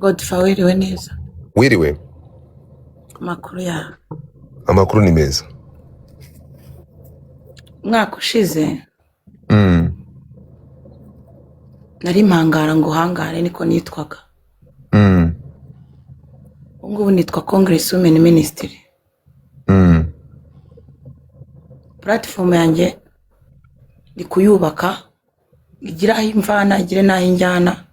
Godfather wiriwe neza. Wiriwe, Amakuru ya amakuru ni meza. umwaka ushize Mm. nari impangara ngo hangare niko nitwaga. Mm. Ubu ngubu nitwa Congress Women Ministry. Mm. Platform yanjye ni kuyubaka igira aho imvana igire n'aho injyana.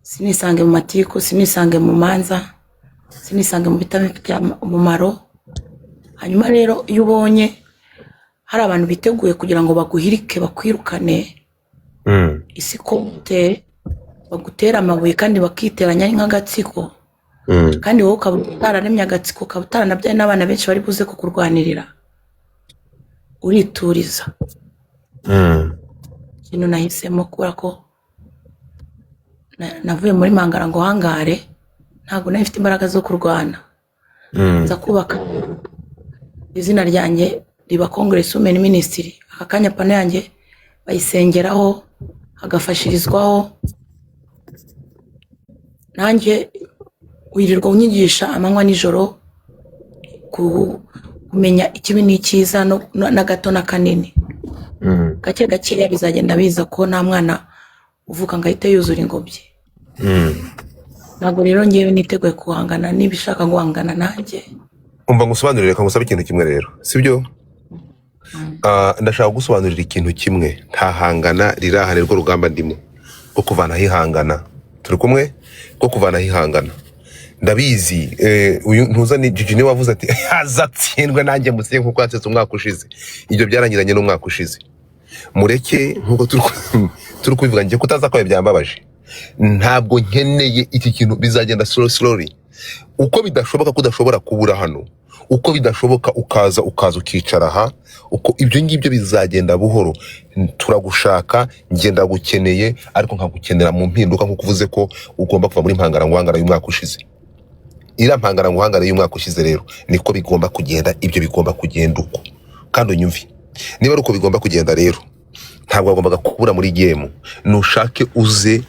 Sinisange mu matiku, sinisange mu manza, sinisange mu bitamufitiye umumaro. Hanyuma rero iyo ubonye hari abantu biteguye kugira ngo baguhirike bakwirukane Mm. isi kote bagutera amabuye kandi bakiteranya nk'agatsiko, Mm. kandi wowe ukaba utararemye agatsiko, ukaba utaranabyaye n'abana benshi bari buze kukurwanirira, urituriza. Mm. Ikintu nahisemo kubera ko navuye muri mangara ngo hangare, ntabwo nari mfite imbaraga zo kurwana. Mm. Nza kubaka izina ryanjye riba Congress Women Ministry. Aka kanya pano yanjye bayisengeraho, hagafashirizwaho. Nanjye wirirwa unyigisha amanywa nijoro kumenya ikibi n'icyiza na gato na kanini. Mm. Gake gake bizagenda biza ko nta mwana uvuka ngo ahite yuzura ingobyi. Mm. Ntabwo rero ngewe niteguye guhangana n'ibishaka guhangana nanjye. Umva ngusobanurire ko ngusaba ikintu kimwe rero, sibyo? Ndashaka gusobanurira ikintu kimwe, ntahangana riraha nirwo rugamba ndimo rwo kuvana hihangana. Turi kumwe rwo kuvana hihangana. Ndabizi uyu ntuza ni Gigi ni wavuze ati azatsindwe nanjye musiye nkuko yatsetse umwaka ushize. Ibyo byarangiranye n'umwaka ushize. Mureke nkuko turi kubivuga ngiye kutaza kwawe byambabaje. Ntabwo nkeneye iki kintu bizagenda slowly. Uko bidashoboka kudashobora kubura hano, uko bidashoboka ukaza ukicara aha, uko ibyo ngibyo bizagenda buhoro. Turagushaka, ngenda gukeneye, ariko nkagukenera mu mpinduka nkuko uvuze ko ugomba kuva muri mpangara nguhangara y'umwaka ushize. Ira mpangara nguhangara y'umwaka ushize rero niko bigomba kugenda, ibyo bigomba kugenda uko. Kandi unyumvi, niba uko bigomba kugenda rero ntabwo wagombaga kubura muri game. Nushake uze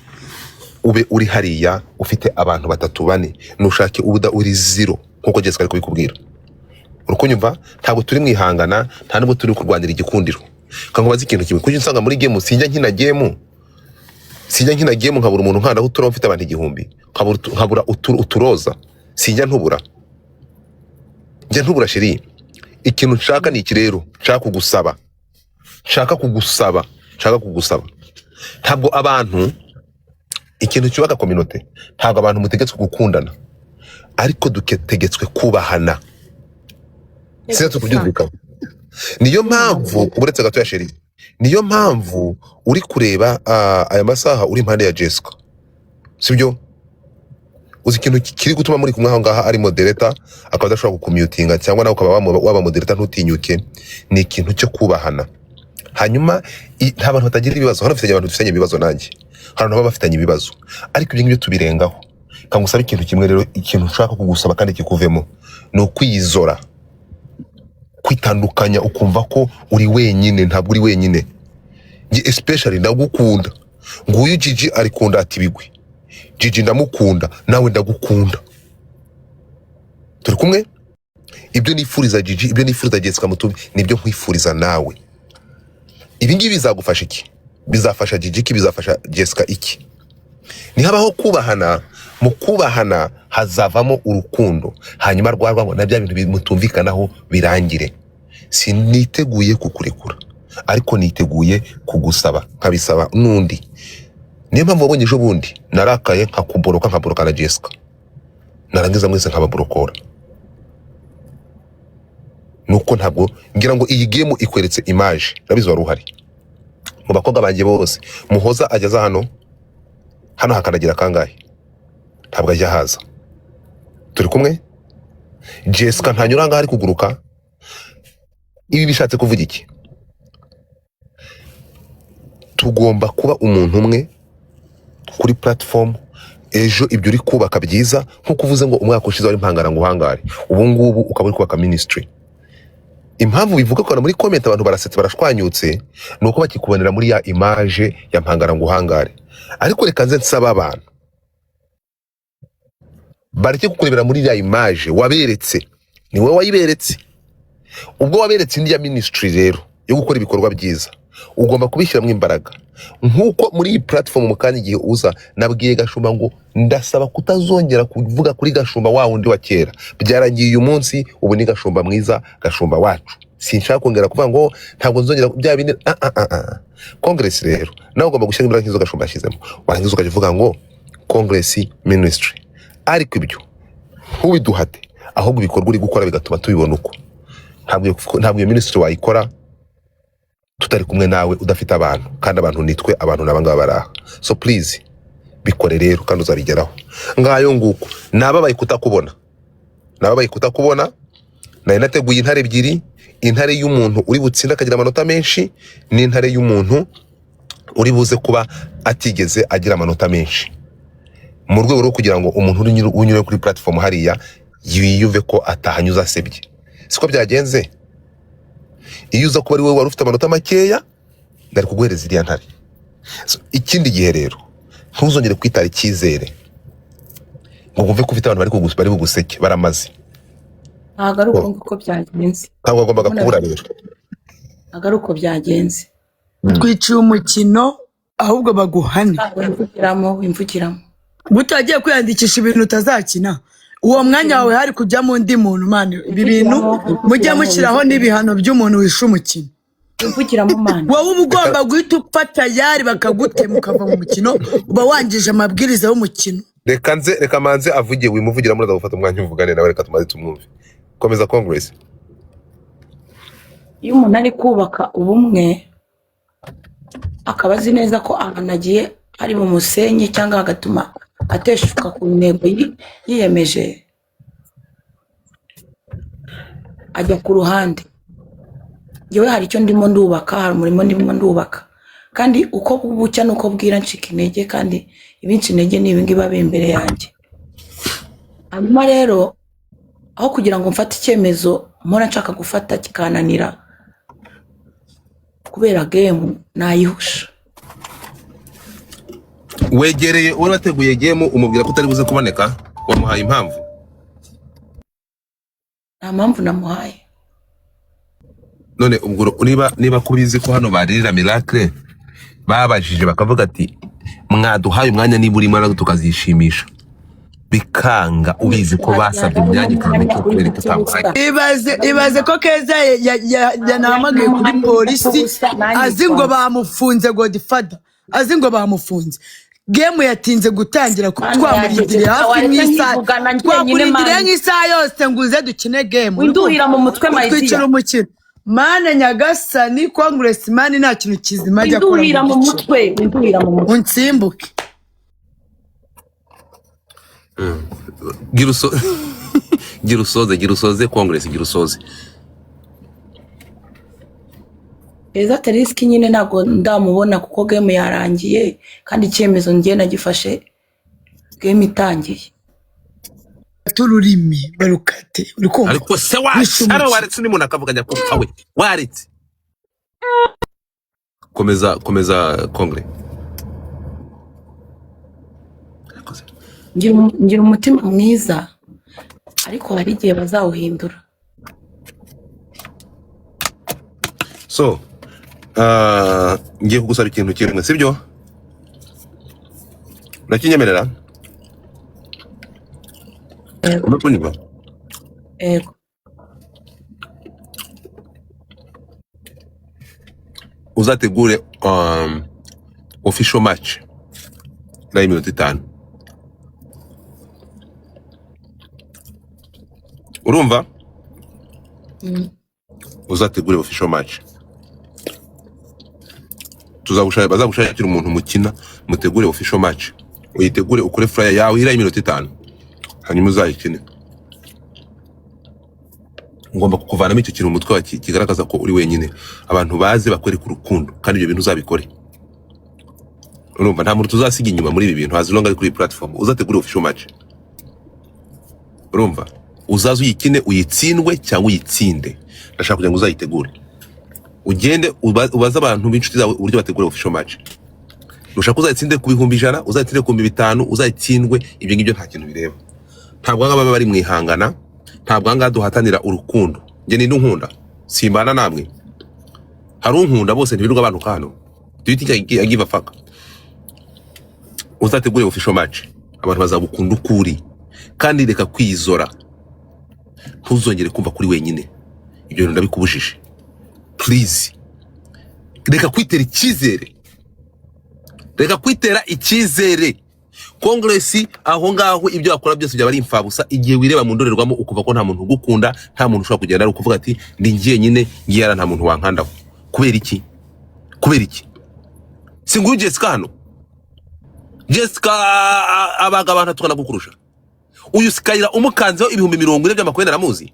ube uri hariya ufite abantu 3-4, nushake ubuda uri 0 nkuko Jessica ari kubikubwira. Urukunyumva, ntabwo turi mwihangana, nta nubwo turi kurwanira igikundiro. Kankubaza ikintu kimwe, kuje nsanga muri game sinjya nkina game nkabura umuntu nkana aho utura ufite abantu 1000, nkabura uturoza, sinjya ntubura. Njya ntubura sheri. Ikintu nshaka ni iki rero, nshaka kugusaba. Ntabwo abantu ikintu cyubaka community, ntabwo abantu mutegetswe gukundana, ariko dutegetswe kubahana. Sina tukubyumvika. Niyo mpamvu uretse gato ya sheri, niyo mpamvu uri kureba aya masaha uri impande ya Jessica, sibyo? Uzi ikintu kiri gutuma muri kumwe aho ngaha ari moderator akaba adashobora gukommutinga, cyangwa nawe ukaba waba moderator ntutinyuke, ni ikintu cyo kubahana. Hanyuma nta bantu batagira ibibazo, hano bafitanye abantu dufitanye ibibazo nanjye, hano nabo bafitanye ibibazo, ariko ibyo ngibyo tubirengaho. Kangusaba ikintu kimwe rero, ikintu ushaka kugusaba kandi kikuvemo, ni ukwiyizora, kwitandukanya, ukumva ko uri wenyine. Ntabwo uri wenyine. Especially ndagukunda. Nguyu Gigi arikunda ati bigwi. Gigi ndamukunda, nawe ndagukunda. Turi kumwe? Ibyo nifuriza Gigi, ibyo nifuriza Jessica Mutubi, nibyo nkwifuriza nawe. Ibi ngibi bizagufasha iki? Bizafasha Gigi iki? Bizafasha Jessica iki? Ni habaho kubahana, mu kubahana hazavamo urukundo, hanyuma rwarwango na bya bintu bimutumvikanaho birangire. Siniteguye kukurekura, ariko niteguye kugusaba, nkabisaba nundi. Niyo mpamvu wabonye ejo bundi narakaye nkaboroka na Jessica, narangiza mwese nkababorokora. Nuko ntabwo ngira ngo iyi game ikweretse image, nabizo wari uhari. Mu bakobwa banjye bose, Muhoza ajyaza hano hakanagira kangahe, ntabwo ajya haza. Turi kumwe? Jessica ntanyura ngaho ari kuguruka. Ibi bishatse kuvuga iki? Tugomba kuba umuntu umwe kuri platform. Ejo ibyo uri kubaka byiza, nkuko uvuze ngo umwaka ushize wari mpangara nguhangare, ubu ngubu ukaba uri kubaka ministry. Impamvu bivuga ko muri comment abantu barasetse barashwanyutse, nuko bakikubonera muri ya image ya mpangara nguhangare. Ariko reka nze nsaba abantu, bareke kukurebera muri ya image waberetse, ni wowe wayiberetse. Ubwo waberetse indi ya ministry rero yo gukora ibikorwa byiza, ugomba kubishyiramo imbaraga. Nkuko muri iyi platform mu kanya igihe uza nabwiye Gashumba ngo ndasaba kutazongera kuvuga kuri Gashumba wa wundi wa kera, byarangiye uyu munsi, ubu ni Gashumba mwiza, Gashumba wacu. Sinshaka kongera kuvuga ngo ntabwo nzongera bya bindi. Congress rero nawe ugomba gushyira imbaraga nk'izo Gashumba yashyizemo, warangiza ukavuga ngo Congress ministry. Ariko ibyo ntubiduhate, ahubwo ibikorwa uri gukora bigatuma tubibona uko. Ntabwo iyo ministry wayikora tutari kumwe nawe, udafite abantu, kandi abantu nitwe, abantu nabangaba baraha. So please bikore rero kandi uzabigeraho. Ngayo nguko nababaye kutakubona, nari nateguye intare ebyiri, intare y'umuntu uri butsinda akagira amanota menshi, n'intare y'umuntu uri buze kuba atigeze agira amanota menshi, mu rwego rwo kugira ngo umuntu unyure kuri platform hariya yiyumve ko atahanyuza asebye. Siko byagenze. Iyo uza kuba ari wowe wari ufite amanota makeya, ndari kuguhereza iriya ntare. Ikindi gihe rero ntuzongere kwitara icyizere ngo wumve ko ufite abantu bari buguseke, baramaze. Ntabwo ari uko byagenze. Ntabwo agombaga kubura rero. Ntabwo ari uko byagenze. Twiciye umukino ahubwo baguhane. Wimvugiramo. Butagiye kwiyandikisha ibintu utazakina, uwo mwanya wawe hari kujyamo undi muntu. Mani, ibi bintu mujye mushyiraho n'ibihano by'umuntu wishe umukino. Wimvugiramo mani. Wowe uba ugomba guhita upfata yari bakagutema ukava mu mukino, uba wangije amabwiriza y'umukino. Reka manze avuge, wimuvugira muri gufata umwanya uvugane nawe, reka tumaze tumwumve. Komeza Congress. Iyo umuntu ari kubaka ubumwe akaba azi neza ko agiye ari mu musenyi cyangwa agatuma ateshuka ku ntego yiyemeje, ajya ku ruhande. Yewe hari icyo ndimo ndubaka, hari umurimo ndimo ndubaka, kandi uko bucya nuko bwira ncika intege, kandi ibinci intege ni ibingi babe imbere yanjye. Hanyuma rero aho kugira ngo mfate icyemezo mpora nshaka gufata kikananira kubera game nayihusha. Wegereye uwo wateguye game umubwira ko utari buze kuboneka, wamuhaye impamvu? Nta mpamvu namuhaye. None ubwo niba kubizi ko hano baririra Miracle babajije bakavuga ati mwaduhaye umwanya niba urimo na tukazishimisha, bikanga ubizi ko basabye imyanya kandi ko kubera tutamuhaye. Ibaze ko Keza yanamagaye kuri polisi azi ngo bamufunze, Godfather azi ngo bamufunze. Game yatinze gutangira, twamurindiriye hafi nk'isaha yose nguze dukine game. Winduhira mu mutwe Mayiziya. Twicira umukino. Mana Nyagasani, Congress mani nta kintu kizima ajya kora. Winduhira mu mutwe. Unsimbuke. Gira usoze Congress, gira usoze. Eza Teriski nyine ntabwo ndamubona kuko game yarangiye, kandi icyemezo ngiye nagifashe game itangiye. Tururimi barukate urikumva. Ariko se waretse ni muntu akavuganya ko awe waretse. Komeza Congress. Ngira umutima mwiza, ariko hari igihe bazawuhindura. So ngiye kugusaba ikintu kimwe, sibyo? Nakinyemerera? Ego. Ego. Uzategure official match na iminota 5. Urumva? Uzategure official match. Bazagushakira umuntu mukina, mutegure official match. Uyitegure ukore flyer yawe ira iminota 5. Hanyuma uzayikine. Ngomba kukuvanamo icyo kintu umutwe kigaragaza ko uri wenyine. Abantu baze bakore ku rukundo, kandi ibyo bintu uzabikore. Urumva nta muntu tuzasiga inyuma muri ibi bintu, hazilonga ari kuri platform. Uzategure official match. Urumva? Uzaza uyikine, uyitsindwe cyangwa uyitsinde. Ndashaka kugira ngo uzayitegure. Ugende ubaza abantu b'inshuti zawe uburyo bategura official match. Nushaka uzayitsinde ku 100, uzayitsinde ku 500, uzayitsindwe, ibyo ngibyo nta kintu bireba. ntabwo ngaba bari mwihangana, ntabwo ngaba duhatanira urukundo. Nge ni nkunda simbana namwe, hari unkunda bose ntibirirwa abantu kano. Do you think I give a fuck? Uzategure official match, abantu bazagukunda ukuri, kandi reka kwizora. Ntuzongere kumva kuri wenyine, ibyo ndabikubujije. Please, reka kwitera icyizere, reka kwitera icyizere. Kongresi aho ngaho ibyo akora byose byaba ari imfabusa igihe wireba mu ndorerwamo ukuva ko nta muntu ugukunda, nta muntu ushobora kugenda ari ukuvuga ati ndi ngiye nyine ngiyara nta muntu wankandaho. Kubera iki? Kubera iki? Singuye Jessica hano. Jessica abaga abantu tukana gukurusha. Uyu sikayira umukanzeho ibihumbi 40 by'amakwenda namuzi.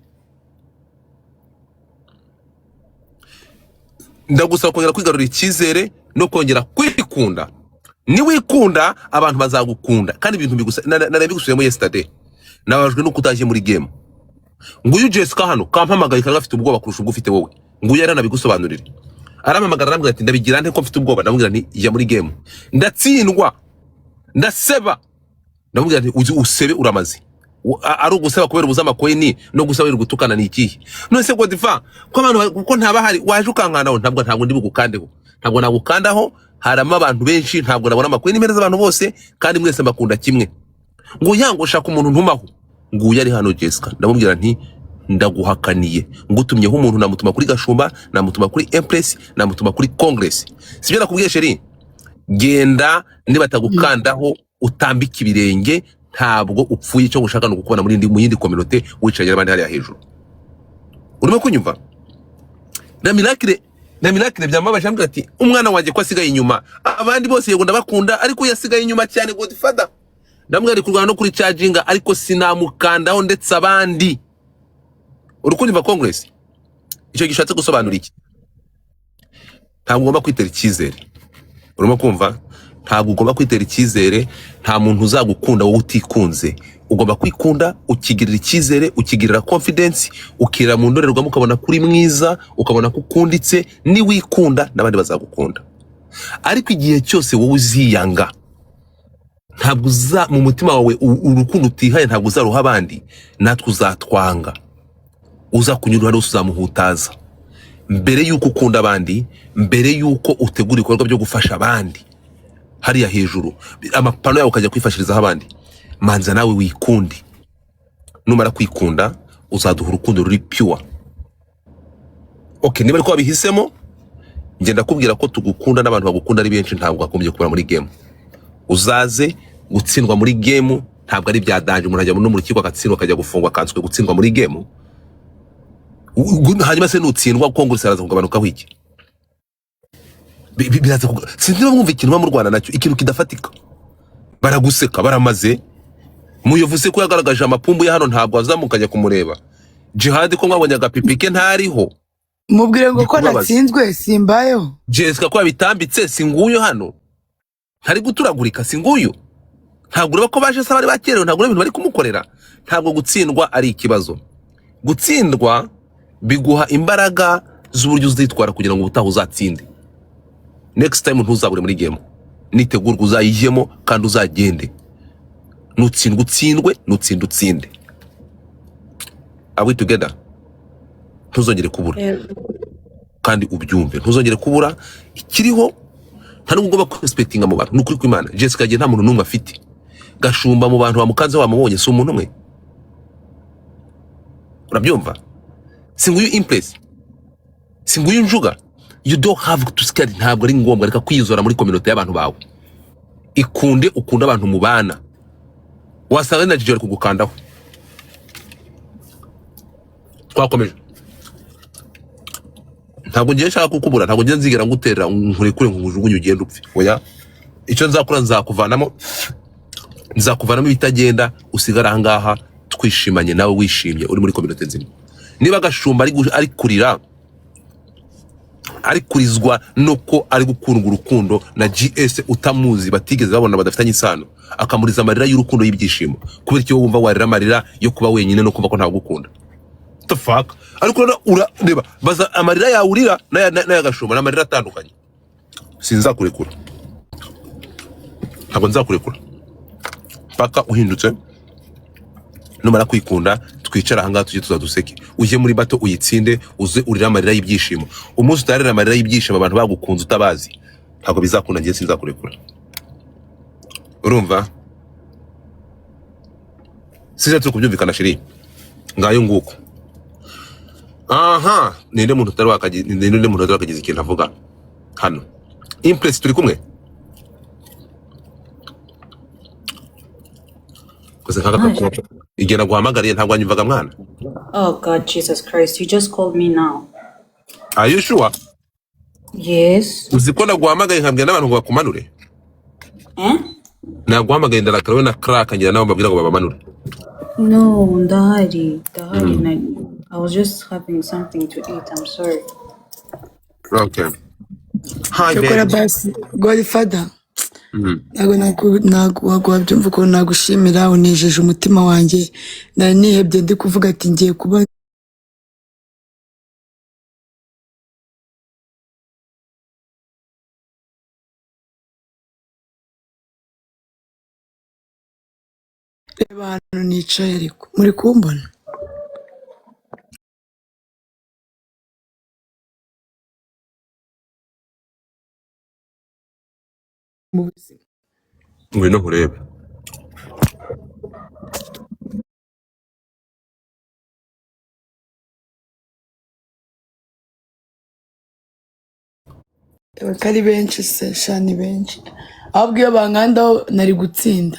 Ndagusaba kongera kwigarurira icyizere no kongera kwikunda. Ni wikunda abantu bazagukunda kandi ibintu bigusa narabigusubiyemo yesterday. Nabajwe no kutaje muri game. Nguyu Jessica hano kampamagaye kandi afite ubwoba kurusha ubwo ufite wowe. Nguyu yari nabigusobanurira. Arampamagara arambwira ati ndabigira nte ko mfite ubwoba, ndamubwira nti ijya muri game. Ndatsindwa. Ndaseba. Ndamubwira nti uzi usebe uramazi. Ari ugusaba kubera ubuzama koini no gusaba gutukana ni ikihe? None se Godifa ko abantu kuko ntabahari waje ukankanaho ntabwo ndi bugukandeho. Ntabwo nagukandaho, harama abantu benshi, ntabwo nabona amakwe n'imere z'abantu bose kandi mwese mbakunda kimwe. Ngo yango shaka umuntu ntumaho. Nguye ari hano Jessica. Ndamubwira nti ndaguhakaniye. Ngutumyeho umuntu namutuma kuri Gashumba, namutuma kuri Empress, namutuma kuri Congress. Sibyo nakubwiye sheri. Genda nibatagukandaho utambika ibirenge, ntabwo upfuye cyo gushaka no gukubona mu yindi community wicaye abandi hali ya hejuru. Urimo kunyumva? Na Miracle byambabaje ambwira ati umwana wanjye ko asigaye inyuma, abandi bose yego ndabakunda ariko yasigaye inyuma cyane Godfather. Ndamwe ari kurwana no kuri charginga ariko sinamukandaho ndetse abandi. Urukunyumva Congress? Icyo gishatse gusobanura iki? Ntabwo ugomba kwitera icyizere. Urimo kumva? Ntabwo ugomba kwitera icyizere, nta muntu uzagukunda wowe utikunze. Ugomba kwikunda, ukigirira icyizere, ukigirira confidence, ukira mu ndorerwamo ukabona kuri mwiza, ukabona kukunditse, ni wikunda nabandi bazagukunda. Ariko igihe cyose wowe uziyanga, ntabwo uza mu mutima wawe urukundo utihaye, ntabwo uzaruha abandi, natwe uzatwanga. Uza kunyurura rose uzamuhutaza. Mbere yuko ukunda abandi, mbere yuko utegura ibikorwa byo gufasha abandi hariya hejuru, amapano yawe ukajya kwifashiriza abandi, manza nawe wikundi. Numara kwikunda uzaduha urukundo ruri pure. Okay, niba ariko wabihisemo, ngenda kubwira ko tugukunda n'abantu bagukunda ari benshi, ntabwo akomeje kubara muri game. Uzaze gutsindwa muri game, ntabwo ari byadanje umuntu ajya no mu rukiko akatsindwa akajya gufungwa kanswe gutsindwa muri game. Hanyuma se nutsindwa Congress araza kugabanuka wiki. Biraza sinzi bamwumva ikintu mu Rwanda nacyo ikintu kidafatika. Baraguseka baramaze. Muyovuze ko yagaragaje amapumbu ya hano ntabwo azamukajya kumureba. Jihad ko mwabonye agapipike ntariho. Mubwire ngo ko natsinzwe simbayo. Jessica ko bitambitse singuyo hano. Ntari guturagurika singuyo. Ntabwo ureba ko baje sabari bakerewe, ntabwo ibintu bari kumukorera. Ntabwo gutsindwa ari ikibazo. Gutsindwa biguha imbaraga z'uburyo uzitwara kugira ngo ubutaha uzatsinde. Next time ntuzabure muri game. Nitegurwa uzayijyemo kandi uzagende. Nutsindwa utsindwe, nutsinda utsinde. Are we together? Ntuzongere kubura. Kandi ubyumve, ntuzongere kubura ikiriho. Nta nubwo ugomba respectinga mu bantu. Nukuri kw'Imana, Jessica agiye nta muntu numwe afite. Gashumba mu bantu bamukanze wamubonye si umuntu umwe. Urabyumva? Singuyu Impress. Singuyu Njuga. You don't have to scare, ntabwo ari ngombwa reka kwizora muri community y'abantu bawe. Ikunde ukunda abantu mubana. Wasanga na Jijore kugukandaho. Twakomeje. Ntabwo ngiye nshaka kukubura, ntabwo ngiye nzigera ngutera nkurekure ngujugunye ugenda upfe. Oya. Icyo nzakora nzakuvanamo ibitagenda, usigara ahangaha twishimanye nawe wishimye uri muri community nzima. Niba Gashumba ari kurira, ari kurizwa nuko ari gukundwa urukundo na GS utamuzi batigeze babona badafitanye isano, akamuriza amarira y'urukundo y'ibyishimo, kubera icyo wumva warira amarira yo kuba wenyine no kumva ko nta gukunda. The fuck? Ariko ureba baza amarira yawurira na Gashumba na amarira atandukanye. Sinzakurekura. Ntabwo nzakurekura paka uhindutse numara kwikunda twicara ahangaha tujye tuzaduseke ujye muri bato uyitsinde uze urira amarira y'ibyishimo umunsi utarira amarira y'ibyishimo abantu bagukunze utabazi ntabwo bizakunda ngiye sinzakurekura urumva size turi kubyumvikana shiri ngayo nguko aha ninde muntu wakagize ikintu avuga hano Impress turi kumwe koze nkaka igena guhamagariye ntabwo anyumvaga mwana. Oh God, Jesus Christ, you just called me now. Are you sure? Yes. Uziko naguhamagaye nkabwira n'abantu ngo bakumanure? Naguhamagaye ndarakarawe na crack ngira nabo mbabwira ngo babamanure. No, ndahari. I was just having something to eat. I'm sorry. Okay. Hi, Chokora babe. basi Godfather. Ntabwo wabyumva ukuntu nagushimira unejeje umutima wanjye nari nihebye ndi kuvuga ati ngiye kuba reba hano nicaye ariko muri kumbona mu buzima Ngwino nkurebe. kari benshi se shani benshi ahubwo iyo bankandaho nari gutsinda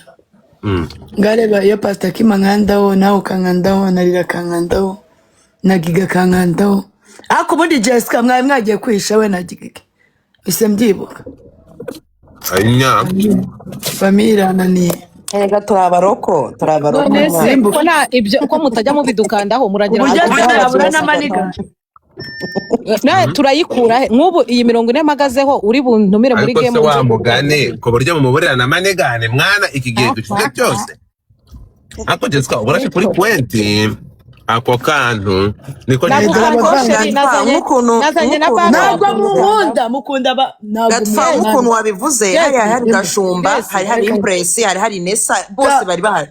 ngareba iyo Pastor Kim ankandaho nawe ukankandaho narira kankandaho na Giga kankandaho ariko ubundi Jessica mwari mwagiye kwisha we na Giga ise mbyibuka Anya. famille irananiye Ega turabaroko Nonese kona ibyo ko mutajya mubidukandaho muragira uburyo ngo twabura n'amaniga nawe turayikura nk'ubu iyi 40 mpagazeho uri buntumire muri Ariko game se wa mugane ko buryo mu muburira na manegane mwana iki gihe dufite cyose. Ako Jessica ubona kuri point ako kantu niko nazanye na ntabwo mukunda gatfa ukuntu wabivuze hari Gashumba hari Impress hari Nessa bose bari bahari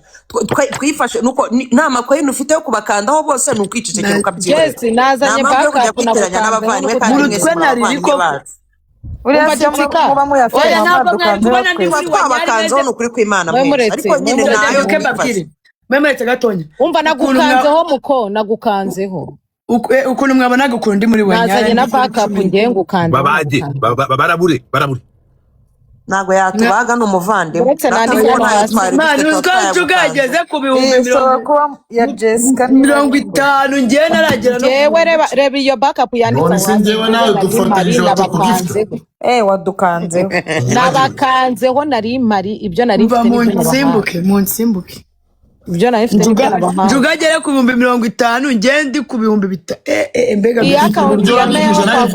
twifashe nuko nama ko yinu ufite yo kubakandaho bose nukwicecekera ukabyibera Yes nazanye backup n'abavandimwe kandi mwese n'abavandimwe bacu uriya muba muyafite twabakanzeho nukuri kw'Imana mwese ariko nyine nayo memuretse gatonya umva nagukanzeho muko nagukanzeho ukuntu mwabonaga ukuntu ndi muri wanyara nazanye na backup ngiye ngukanda babaje barabure ntago yatubaga n'umuvandimwe uretse nandi Imana uziko tugageze ku bihumbi ya Jessica 50 ngiye naragera no yewe reba iyo backup yanditse njyewe nawe dufatanyije nabakanzeho wadukanzeho nabakanzeho nari mari ibyo nari mfite munsimbuke ibyo nari mfite njugagere ku bihumbi 50 ngiye ndi ku bihumbi mbega iyi account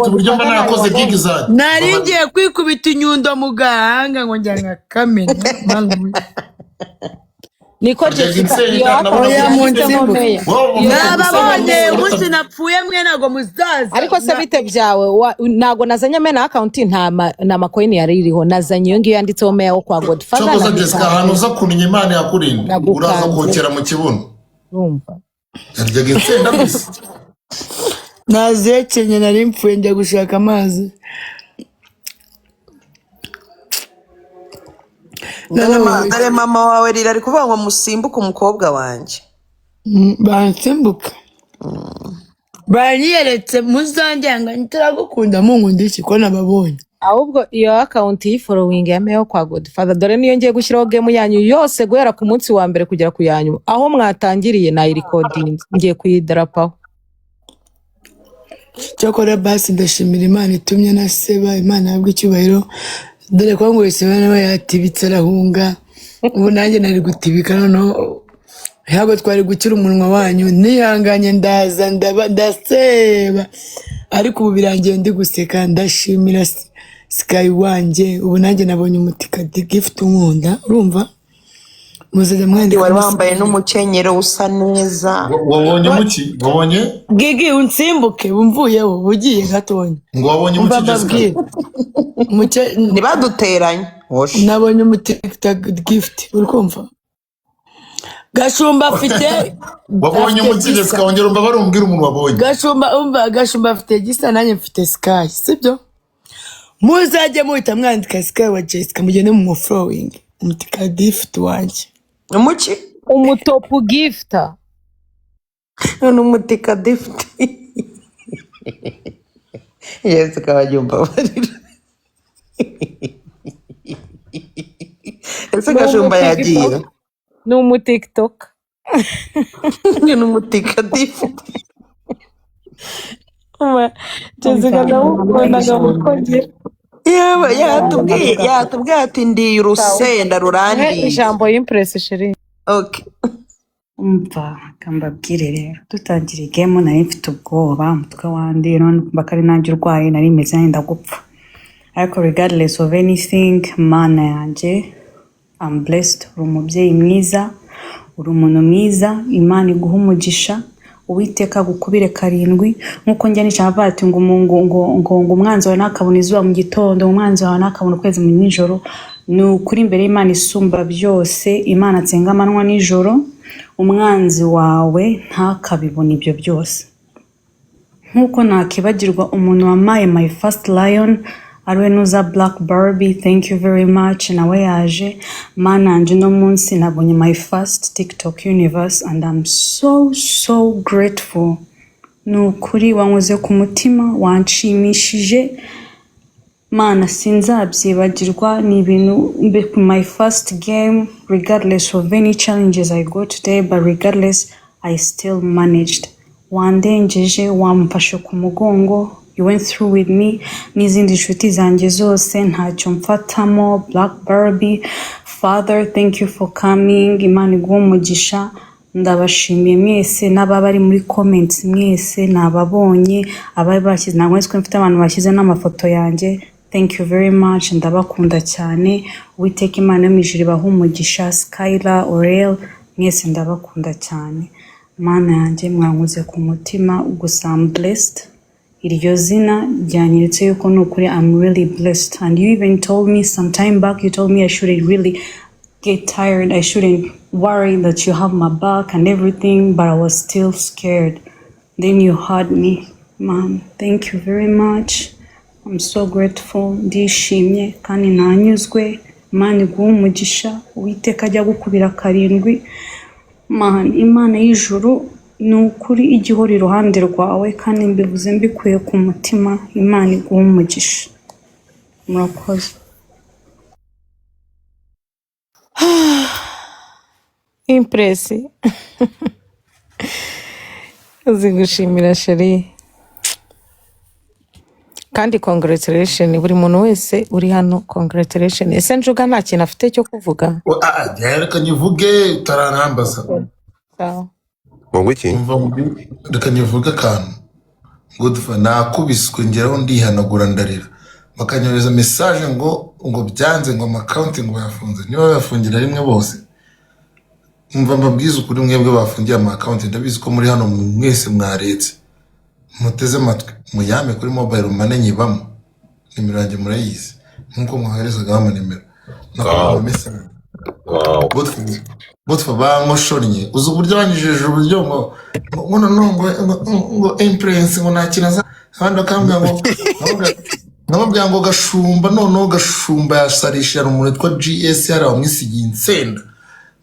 uburyo mbona nakoze gig zaje nari ngiye kwikubita inyundo mu gahanga ngo njya nka kamena niko Jessica iyo account nkomeye nababone umunsi napfuye mwe nago muzaza ariko se bite byawe nago nazanye mena account nta makoini yari iriho nazanye iyo ngiyo yanditseho meya wo kwa Godfather cyokoza Jessica ahantu uza kunya Imana yakurinda uraza kokera mu kibuno urumva yaryaga insenda gusa nazekenye nari mpfuye njya gushaka amazi dore mama wawe rira ari kuvuga ngo musimbuke umukobwa wanjye bansimbuka bariyeretse muzanjyanga ntaragukunda munkunda iki ko nababonye ahubwo iyo account y'following ya meya wo kwa Godfather dore niyo ngiye gushyiraho game yanyu yose guhera ku munsi wa mbere kugera ku yanyu aho mwatangiriye na recording ngiye kuyidarapaho cyakora basi ndashimira Imana itumye naseba Imana yabwo icyubahiro dore ko ngo wese nawe yatibitse arahunga ubu nanjye nari gutibika noneho ntabwo twari gukira umunwa wanyu nihanganye ndaza ndaseba ariko ubu birangiye ndi guseka ndashimira Sky wanjye ubu nanjye nabonye umutikadi gift unkunda urumva muzajya mwandika wari wambaye n'umukenyero usa neza wabonye muki wabonye Gigi unsimbuke bumvuyeho bugiye gatonya ngo wabonye muki Jessica ntibaduteranye nabonye umutikadi gift uri kumva Gashumba afite wabonye umutigisi gisa. ukongera umva barumbwira umuntu wabonye. Gashumba afite gisa, nanjye mfite Sky, sibyo? Muzajye muhita mwandika Sky wa Jessica mugende mu following. Umutika gift wanje. umuki umutopu gifta none umutika gift Yes, kawajumba barira. Ese Gashumba yagiye. ni umutiktok Ni umutika gift. Jessica ndamukunda mukongera Yewe yatubwiye ati ndi urusenda rurandiye. ijambo y'impress sheri. Okay. umva kambabwire rero dutangira igemo nari mfite ubwoba umutwe wandi none bakari nanjye urwaye nari meze nenda gupfa ariko regardless of anything mana yanjye I'm blessed uri umubyeyi mwiza uri umuntu mwiza Imana iguha umugisha Uwiteka gukubire 7 nkuko njya nicaba ati ngo umwanzi wawe nakabona izuba mu gitondo umwanzi wawe nakabona ukwezi mu nijoro ni ukuri imbere y'Imana isumba byose Imana atsenga amanwa nijoro umwanzi wawe ntakabibona ibyo byose nkuko nakibagirwa umuntu wamaye my first lion ariwe nuza Black Barbie thank you very much nawe yaje mana anje no munsi nabonye my first TikTok universe and I'm so grateful nukuri wankoze ku mutima wanshimishije mana sinzabyibagirwa ni ibintu my first game regardless of any challenges I go today but regardless I still managed wandengeje wamfashe ku mugongo you went through with me n'izindi nshuti zanjye zose ntacyo mfatamo Black Barbie Father thank you for coming Imana iguhe umugisha ndabashimiye mwese n'ababari muri comments mwese nababonye abari bashyize ntabwo nzi ko mfite abantu bashyize n'amafoto yanjye thank you very much ndabakunda cyane Uwiteka Imana yo mu ijuru ibahe umugisha Skyla Aurel mwese ndabakunda cyane Mana yanjye mwankoze ku mutima gusa I'm blessed iryo zina ryanyeretse yuko nukuri I'm really blessed and you even told me some time back you told me I shouldn't really get tired I shouldn't worry that you have my back and everything but I was still scared then you heard me man thank you very much I'm so grateful ndishimye kandi nanyuzwe Imana iguhe umugisha Uwiteka ajya gukubira 7 man Imana y'ijuru nukuri igihora iruhande rwawe kandi mbivuze mbikuye ku mutima Imana iguhe umugisha murakoze impress uzigushimira sheri kandi congratulation buri muntu wese uri hano congratulation ese njuga nta kintu afite cyo kuvuga Reka nyivuge utaranambaza. sawa ngo iki Reka nyivuge akantu. Godfa nakubiswe ngeraho ndihanagura ndarira. Bakanyohereza message ngo byanze ngo account ngo yafunze. Niba bafungira rimwe bose. Umva mbabwiza ukuri mwebwe bafungiye ama account ndabizi ko muri hano mwese mwaretse. Muteze amatwi muyame kuri mobile money nyibamo. Nimero yanjye murayizi. Nkuko mwaherezaga ama nimero. Nakubona message. Wow. Godfa bankoshonnye. Uzi uburyo banyijeje uburyo ngo impress ngo nakinaza abandi bakambwira ngo nababwira ngo Gashumba noneho Gashumba yasarisha umuntu witwa GS yari wamwisigiye insenda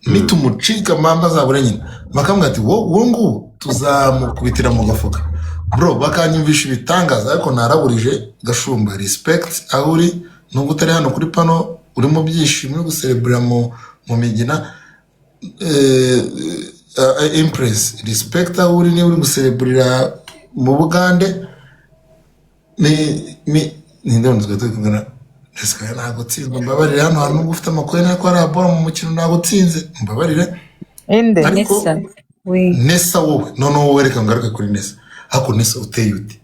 nitumucika mamba zabure nyine bakambwira ati wowe ngo tuzamukubitira mu gafuka bro bakanyumvisha ibitangaza ariko naraburije Gashumba respect aho uri nubwo utari hano kuri pano uri mu byishimo no gucelebrate mu migina impress respect aho uri ni uri gucelebrate mu Bugande ni ndonzwe tukungana Jessica ntago tsinzwe mbabarire hano hantu ufite amakuru nako ari abora mu mukino ntago tsinze mbabarire ende Nessa we Nessa wowe noneho wereka ngaruke kuri Nessa hako Nessa uteye uti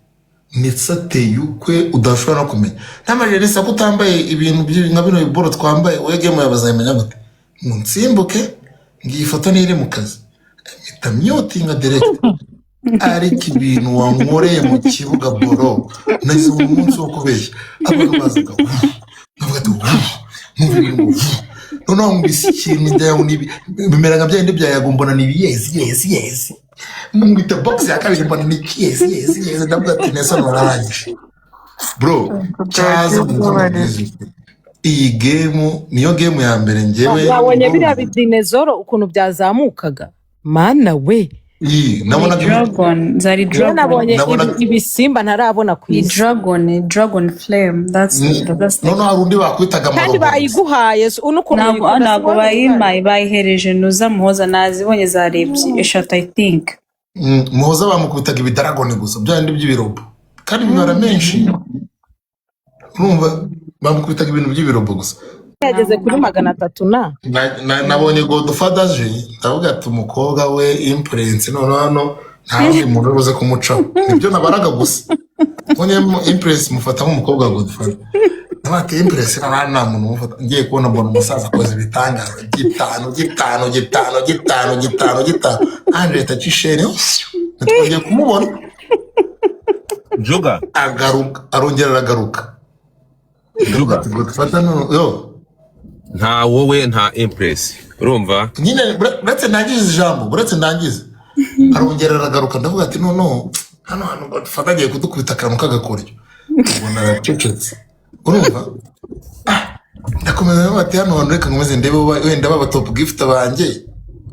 Nessa teye ukwe udashobora no kumenya namaje Nessa ko utambaye ibintu nka bino biboro twambaye wege mu yabazayimenya gute munsimbuke ngiye ifoto niri mu kazi mpita myotinga direct ariko ibintu wankoreye mu kibuga boro nagize umunsi wo kubeshya abantu bazaga navuga ati mu bintu noneho ngwise ikintu njyaho bimera nka bya bindi bya Yago mbona ni yes ngwita box ya kabiri mbona ni yes ndavuga ati nesa nararangije bro cyaza iyi game niyo game ya mbere njyewe wabonye biriya bidinezoro ukuntu byazamukaga mana we nabona dragon zari dragon nabonye ibisimba ntarabona ku isi dragon flame that's the best thing. none hari undi bakwitaga amarobo kandi bayiguhaye ntabwo bayihereje nuza muhoza nazibonye zarebye eshatu I think muhoza bamukubitaga ibidragone gusa byandi by'ibirobo kandi bibara menshi urumva bamukubitaga ibintu by'ibirobo gusa yageze kuri 300 nabonye Godfather je ndavuga ati umukobwa we impress none hano nta muntu uruze kumucaho nibyo nabaraga gusa bonye impress mufata nk'umukobwa wa Godfather nabate impress nta muntu mufata ngiye kubona mbona umusaza akoze ibitangaza gitano anje tacishene ngiye kumubona Juga aragaruka Godfather no yo nta wowe nta impress urumva nyine buretse ndangize ijambo buretse ndangize arongera aragaruka ndavuga ati no hano Godfather agiye kudukubita akantu k'agakoryo ubona aracecetse urumva ndakomeza bati hano reka nkomeze ndebe wenda baba top gift banjye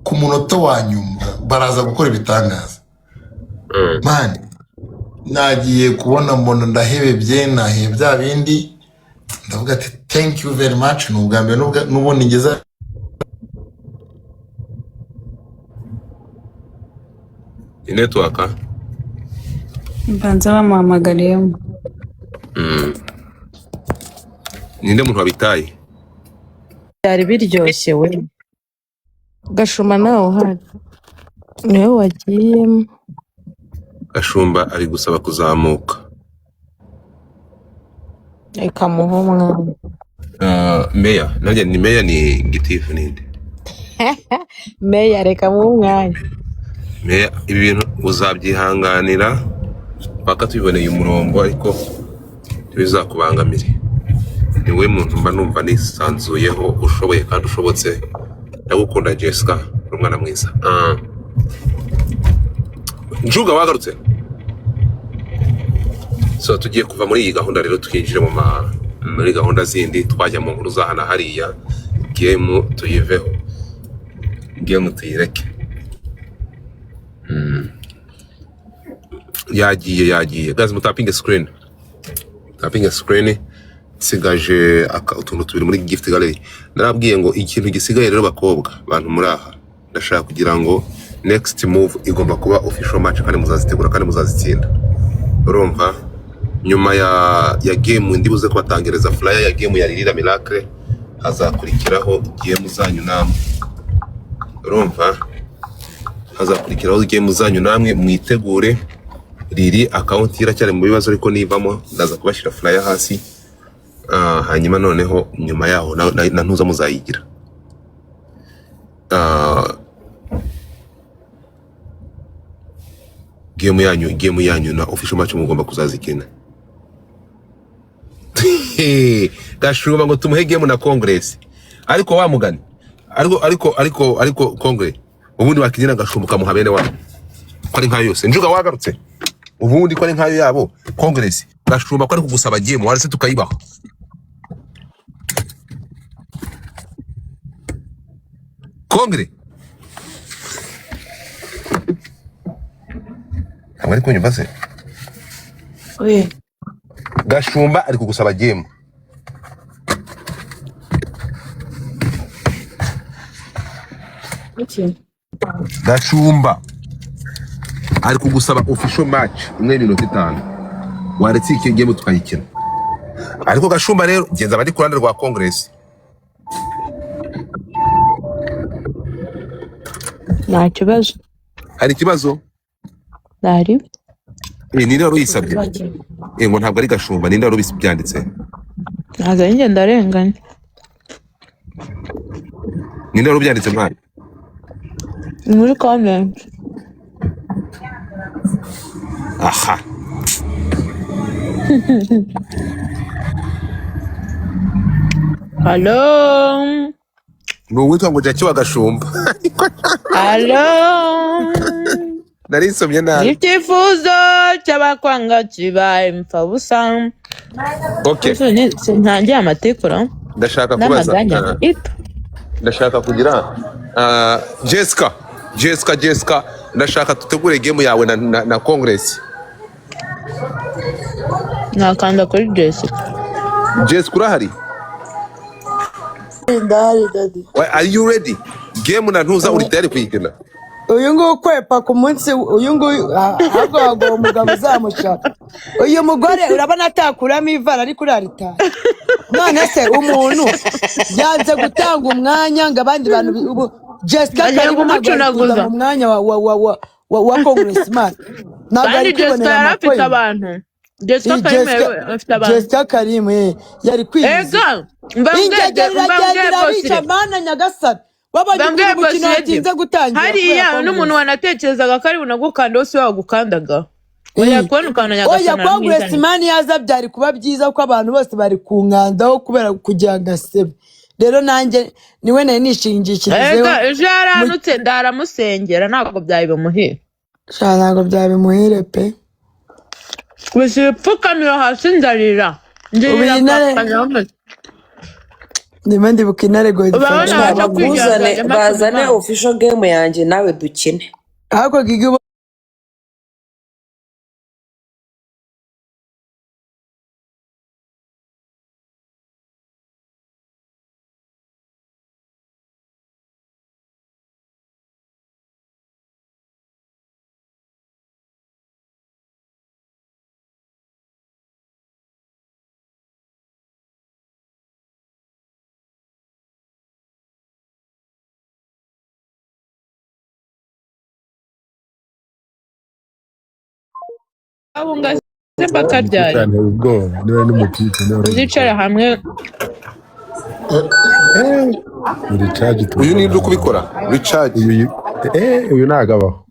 ku munota wa nyuma baraza gukora ibitangaza man nagiye kubona mbona ndahebebye nahe bya bindi ndavuga ati thank you very much n'ubwa mbere n'ubundi ngeza network mbanza bamuhamagariyemo ninde muntu wabitaye byari biryoshye we Gashuma nawe uhari niwe wagiyemo Gashumba ari gusaba kuzamuka reka muhe umwanya meya nanjye ni meya ni gitifu ninde meya reka muhe umwanya meya ibi bintu uzabyihanganira paka tubiboneye umurongo ariko ntibizakubangamire niwe muntu mba numva nisanzuyeho ushoboye kandi ushobotse ndagukunda Jessica umwana mwiza Njuga wagarutse so tugiye kuva muri iyi gahunda rero twinjire muri gahunda zindi twajya mu nkuru zahana hariya game tuyiveho game tuyireke yagiye guys mutapinge screen sigaje utuntu tubiri muri gift gallery narabwiye ngo ikintu gisigaye rero bakobwa bantu muri aha ndashaka kugira ngo next move igomba kuba official match kandi muzazitegura kandi muzazitsinda urumva nyuma ya game ndi buze kubatangereza flyer ya game ya Lilira Miracle hazakurikiraho game zanyu namwe urumva hazakurikiraho game zanyu namwe mwitegure Lili account iracyari mu bibazo ariko nivamo ndaza kubashira flyer hasi hanyuma noneho nyuma yaho na ntuza muzayigira game yanyu na official match mugomba kuzazikina Gashuma ngo tumuhe game na Congress ariko wamugani ariko Congress ubundi wakigina Gashuma kamuha bene wabo ko ari nkayo yose Njuga wagarutse ubundi ko ari nkayo yabo Congress Gashuma ko ari kugusaba game warase tukayibaho Congress Amari kunyumva se Oui. Gashumba ari kugusaba game Iki? Gashumba ari kugusaba official match imwe minota 5 waretse iki game tukayikina ariko Gashumba rero genza bari kurande rwa Congress nta kibazo hari ikibazo Dari ninde wari uyisabye ngo ntabwo ari Gashumba ninde wari byanditse ntabwo njye ndarenganya ninde wari byanditse mwari muri comment aha Hello ni uwitwa ngo Jackie Wagashumba. Alo, Narisomye nabi. icyifuzo cy'abakwanga kibaye impfabusa. Okay, Sintangiye amatikura ndashaka kubaza. n'amaganya. Ndashaka kugira Jessica, ndashaka tutegure game yawe na Congress. Nakanda kuri Jessica. Jessica urahari? ndahari dadi. Are you ready? Game na ntuza uri tayari kuyigena? uyu nguyu kwepa ku munsi uyu nguyu ahubwo umugabo uzamushaka. uyu mugore urabona atakuramo ivara ariko uraritara. none se umuntu yanze gutanga umwanya ngo abandi bantu ubu Jessica Karimu ntabwo mu mwanya wa congressman. Kandi Jessica yarafite abantu. Jessica Karimu yari kwiyiza. Ingegerera bica mana nyagasani. Wabonye umukino watinze gutangira. Hariya n'umuntu wanatekerezaga ko ari bunagukanda wose wagukandaga. Oya kubona ukana nyagasani. Oya congressman yaza byari kuba byiza ko abantu bose bari kunkandaho kubera kugira gasebe. Rero nanjye niwe nari nishingikirizeho. Ejo yaranutse ndaramusengera ntabwo byari bimuhire. Ntabwo byari bimuhire pe. Pfukamira hasi ndarira. Ndimo ndibuka intare Godfather. Bazane official game yanjye nawe dukine. Ahubwo Gigi Abunga bakaryari. Uzicara hamwe. Uyu ni kubikora Richard. Uyu nagabaho.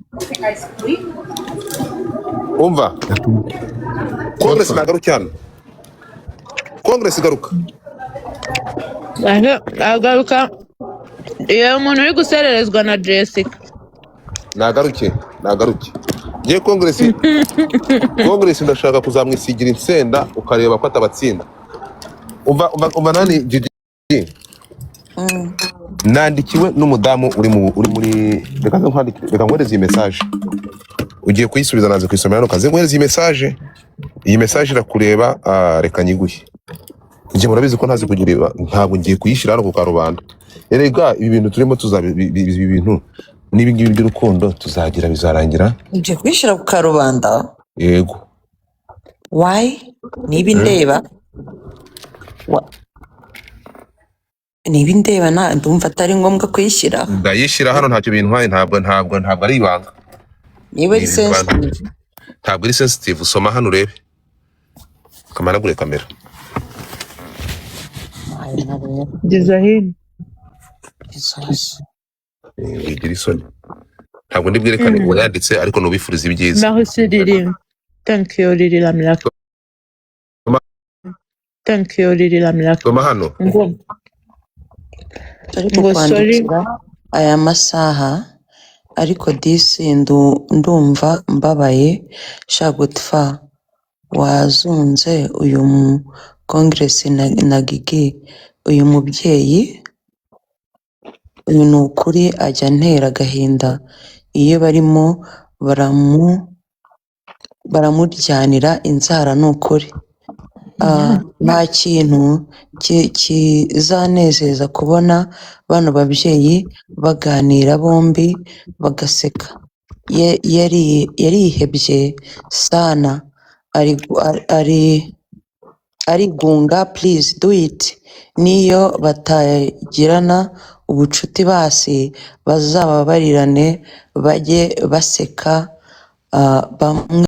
Umva. Congress nagaruka hano. Congress garuka. Agaruka. Iyo umuntu uri gusererezwa na Jessica. Nagaruke. Ngiye Congress ndashaka kuzamwisigira insenda ukareba ko atabatsinda. Umva nani Gigi. Nandikiwe n'umudamu uri muri reka ngwereze iyi message. Ugiye kuyisubiza naze kuyisomera no kaze ngwereze iyi message. Iyi message irakureba reka nyiguhe. Ngiye murabizi ko ntazi kugireba ntabwo ngiye kuyishira hano ku karubanda. Erega ibi bintu turimo ibi bintu nibi ngibi by'urukundo tuzagira bizarangira. Nje kwishira ku karubanda. Yego. Why? Nibi ndeba. Nibi ndeba na ndumva atari ngombwa kuyishyira. Ndayishyira hano ntacyo bintwaye ntabwo ari ibanga. Niba ari sensitive. Ntabwo ari sensitive usoma hano urebe. Kamanagure kamera. Design. Wigira isoni. Ntabwo ndi bwerekane uwo yanditse ariko nubifuriza ibyiza. Merci Lili. Thank you Lili la miracle. Thank you Lili la miracle. Toma hano. Ariko kwandikira aya masaha ariko disi ndumva mbabaye shagutfa wazunze uyu mu Congress na Gigi uyu mubyeyi uyu nukuri ajya ntera agahinda iyo barimo baramuryanira inzara nukuri. Nta kintu kizanezeza kubona bano babyeyi baganira bombi bagaseka. Yarihebye sana arigunga. Please do it. Niyo batagirana ubucuti basi bazababarirane bajye baseka bamwe